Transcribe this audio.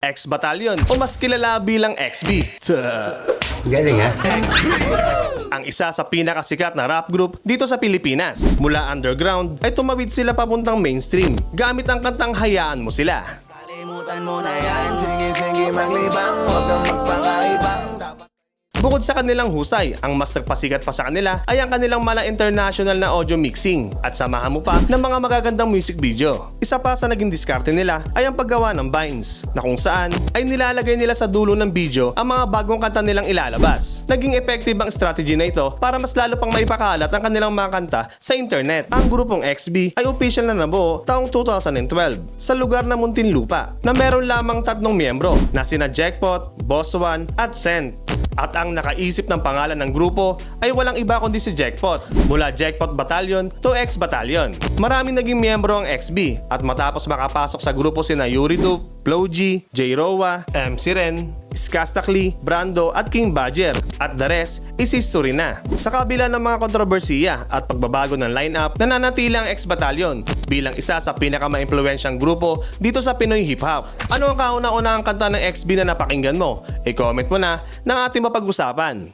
X-Battalion o mas kilala bilang XB. Galing ha? Ang isa sa pinakasikat na rap group dito sa Pilipinas. Mula underground ay tumawid sila papuntang mainstream gamit ang kantang Hayaan Mo Sila. Kalimutan mo na yan, sige maglibang, huwag kang magpakaibang. Bukod sa kanilang husay, ang mas nagpasikat pa sa kanila ay ang kanilang mala international na audio mixing at samahan mo pa ng mga magagandang music video. Isa pa sa naging diskarte nila ay ang paggawa ng vines na kung saan ay nilalagay nila sa dulo ng video ang mga bagong kanta nilang ilalabas. Naging effective ang strategy na ito para mas lalo pang maipakalat ang kanilang mga kanta sa internet. Ang grupong XB ay official na nabuo taong 2012 sa lugar na Muntinlupa na meron lamang 3 miyembro na sina Jackpot, Boss One at Cent. At ang nakaisip ng pangalan ng grupo ay walang iba kundi si Jackpot. Mula Jackpot Battalion to X-Battalion. Maraming naging miyembro ang XB at matapos makapasok sa grupo sina Yuri Dupe, Flo G, J. Rowa, MC Ren, Skastakli, Brando at King Badger. At the rest is history na. Sa kabila ng mga kontrobersiya at pagbabago ng lineup, nananatili ang X-Battalion bilang isa sa pinaka-maimpluwensyang grupo dito sa Pinoy Hip Hop. Ano ang kauna-unahang kanta ng XB na napakinggan mo? I-comment mo na ng ating mapag-usapan.